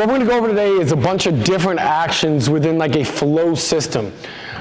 what we're gonna go over today is a bunch of different actions within like a flow system,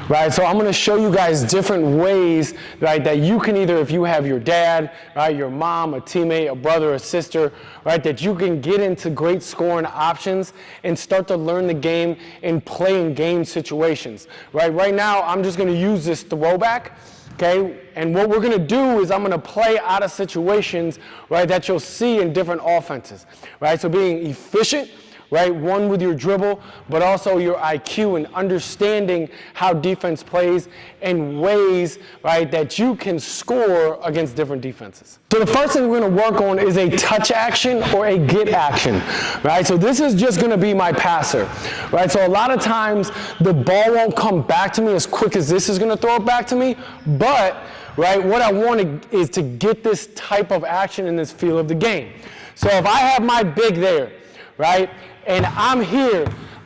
right? So I'm gonna show you guys different ways, right, that you can either, if you have your dad, right, your mom, a teammate, a brother, a sister, right, that you can get into great scoring options and start to learn the game and play in game situations, right? Right now, I'm just gonna use this throwback, okay? And what we're gonna do is I'm gonna play out of situations, right, that you'll see in different offenses, right? So being efficient, right, one with your dribble, but also your IQ and understanding how defense plays in ways, right, that you can score against different defenses. So the first thing we're gonna work on is a touch action or a get action, right? So this is just gonna be my passer, right? So a lot of times the ball won't come back to me as quick as this is gonna throw it back to me, but, right, what I want is to get this type of action in this field of the game. So if I have my big there, right, and I'm here,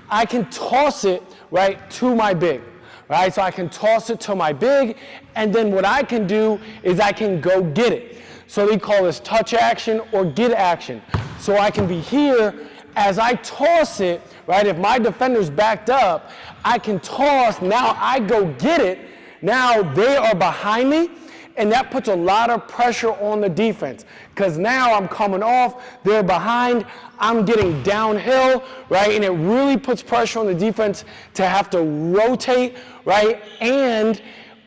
I can toss it, right, to my big, right? So I can toss it to my big, and then what I can do is I can go get it. So they call this touch action or get action. So I can be here as I toss it, right? If my defender's backed up, I can toss, now I go get it, now they are behind me, and that puts a lot of pressure on the defense because now I'm coming off, they're behind, I'm getting downhill, right? And it really puts pressure on the defense to have to rotate, right? And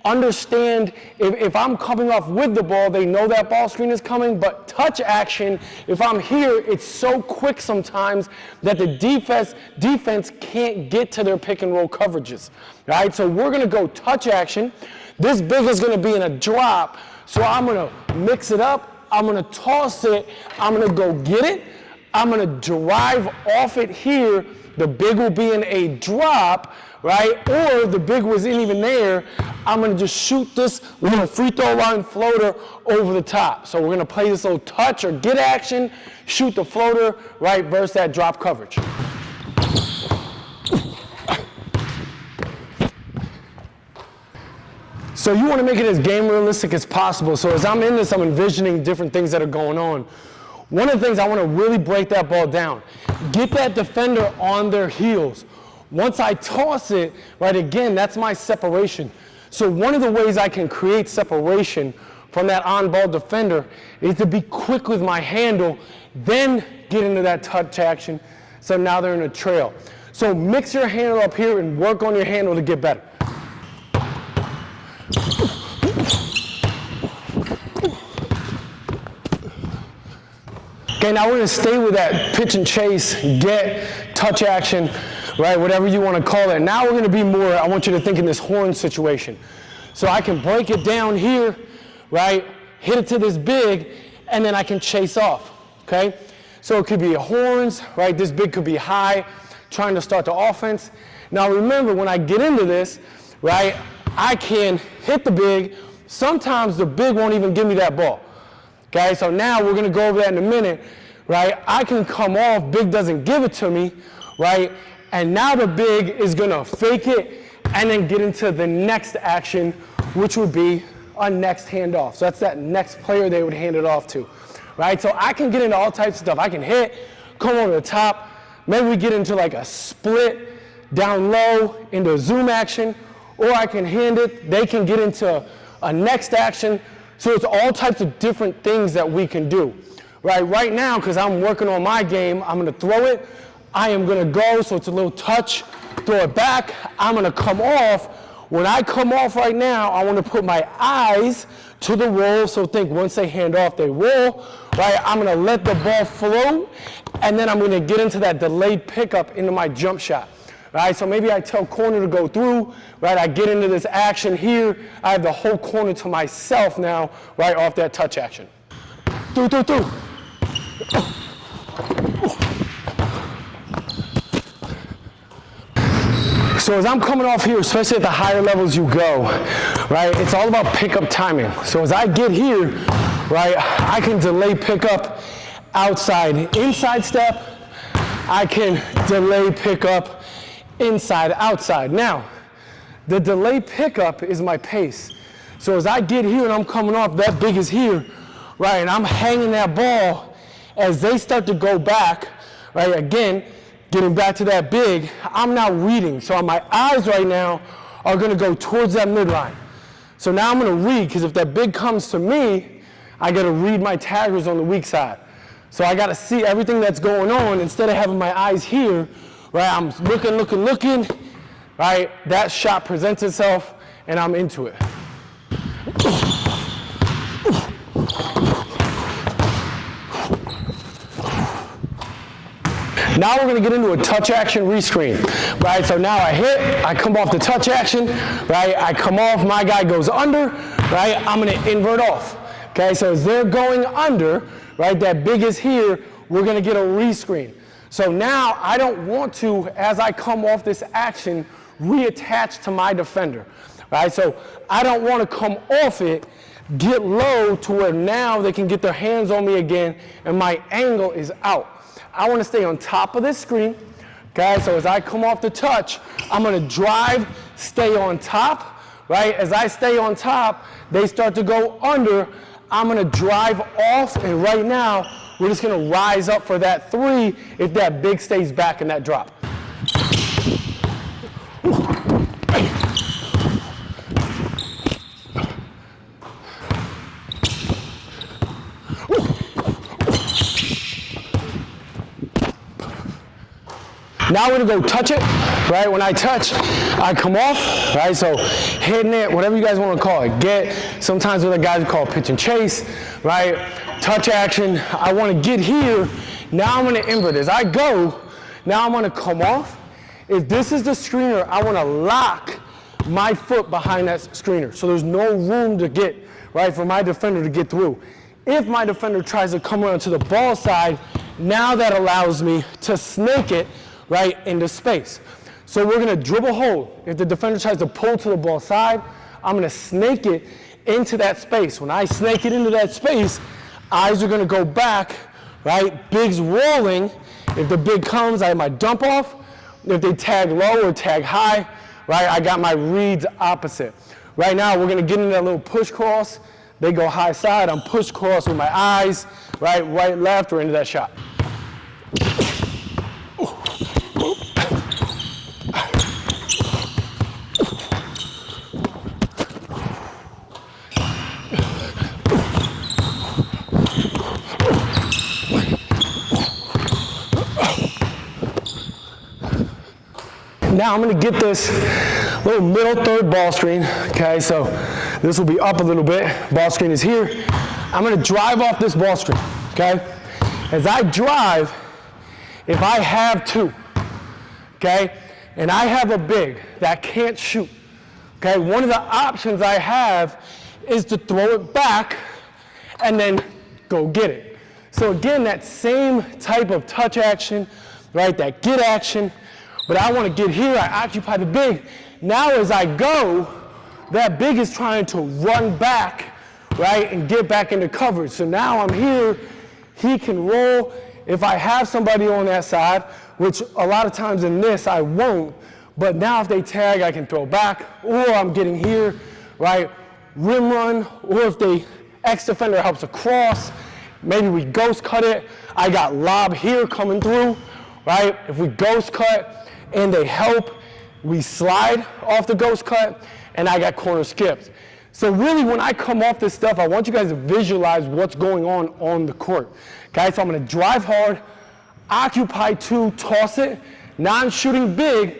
understand if I'm coming off with the ball, they know that ball screen is coming, but touch action, if I'm here, it's so quick sometimes that the defense can't get to their pick and roll coverages, right? So we're gonna go touch action. This big is gonna be in a drop, so I'm gonna mix it up, I'm gonna toss it, I'm gonna go get it, I'm gonna drive off it here, the big will be in a drop, right? Or the big wasn't even there, I'm gonna just shoot this little free throw line floater over the top. So we're gonna play this little touch or get action, shoot the floater, right, versus that drop coverage. So you want to make it as game realistic as possible. So as I'm in this, I'm envisioning different things that are going on. One of the things I want to really break that ball down. Get that defender on their heels. Once I toss it, right, again, that's my separation. So one of the ways I can create separation from that on-ball defender is to be quick with my handle, then get into that touch action. So now they're in a trail. So mix your handle up here and work on your handle to get better. Okay, now we're going to stay with that pitch and chase, get, touch action, right, whatever you want to call it. Now we're going to be more, I want you to think in this horn situation. So I can break it down here, right, hit it to this big, and then I can chase off, okay? So it could be horns, right, this big could be high, trying to start the offense. Now remember, when I get into this, right, I can hit the big. Sometimes the big won't even give me that ball. Okay, so now we're gonna go over that in a minute, right? I can come off, big doesn't give it to me, right? And now the big is gonna fake it and then get into the next action, which would be a next handoff. So that's that next player they would hand it off to, right? So I can get into all types of stuff. I can hit, come over the top, maybe we get into like a split down low into a zoom action, or I can hand it, they can get into a next action. So it's all types of different things that we can do. Right now, because I'm working on my game, I'm gonna throw it, I am gonna go, so it's a little touch, throw it back, I'm gonna come off. When I come off right now, I wanna put my eyes to the roll, so think once they hand off, they roll, right? I'm gonna let the ball flow, and then I'm gonna get into that delayed pickup into my jump shot. Right, so maybe I tell corner to go through, right, I get into this action here, I have the whole corner to myself now, right, off that touch action. Through. So as I'm coming off here, especially at the higher levels you go, right, it's all about pickup timing. So as I get here, right, I can delay pickup outside, inside step, I can delay pickup inside, outside. Now, the delay pickup is my pace. So as I get here and I'm coming off, that big is here, right, and I'm hanging that ball as they start to go back, right, again, getting back to that big, I'm now reading. So my eyes right now are gonna go towards that midline. So now I'm gonna read, because if that big comes to me, I gotta read my taggers on the weak side. So I gotta see everything that's going on instead of having my eyes here, right? I'm looking, right? That shot presents itself and I'm into it. Now we're gonna get into a touch action rescreen, right? So now I hit, I come off the touch action, right? I come off, my guy goes under, right? I'm gonna invert off, okay? So as they're going under, right, that big is here, we're gonna get a rescreen. So now I don't want to, as I come off this action, reattach to my defender, right? So I don't wanna come off it, get low to where now they can get their hands on me again and my angle is out. I want to stay on top of this screen, okay? So as I come off the touch, I'm going to drive, stay on top, right? As I stay on top, they start to go under. I'm going to drive off, and right now, we're just going to rise up for that three if that big stays back in that drop. Now we're gonna go touch it, right? When I touch, I come off, right? So hitting it, whatever you guys wanna call it. Get, sometimes what the guys call pitch and chase, right? Touch action, I wanna get here. Now I'm gonna invert. As I go, now I'm gonna come off. If this is the screener, I wanna lock my foot behind that screener. So there's no room to get, right, for my defender to get through. If my defender tries to come around to the ball side, now that allows me to snake it, right, into space. So we're gonna dribble hold. If the defender tries to pull to the ball side, I'm gonna snake it into that space. When I snake it into that space, eyes are gonna go back, right? Big's rolling. If the big comes, I have my dump off. If they tag low or tag high, right, I got my reads opposite. Right now, we're gonna get into that little push cross. They go high side, I'm push cross with my eyes, right, left, or into that shot. Now I'm gonna get this little middle third ball screen, okay? So this will be up a little bit, ball screen is here. I'm gonna drive off this ball screen, okay? As I drive, if I have two, okay, and I have a big that can't shoot, okay, one of the options I have is to throw it back and then go get it. So again, that same type of touch action, right, that get action, but I want to get here, I occupy the big. Now as I go, that big is trying to run back, right, and get back into coverage. So now I'm here, he can roll. If I have somebody on that side, which a lot of times in this I won't, but now if they tag, I can throw back, or I'm getting here, right, rim run, or if the ex-defender helps across, maybe we ghost cut it. I got lob here coming through, right? If we ghost cut, and they help, we slide off the ghost cut, and I got corner skipped. So really, when I come off this stuff, I want you guys to visualize what's going on the court. Okay, so I'm gonna drive hard, occupy two, toss it, non-shooting big,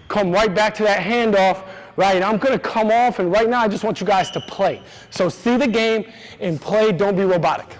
come right back to that handoff, right? And I'm gonna come off, and right now I just want you guys to play. So see the game and play, don't be robotic.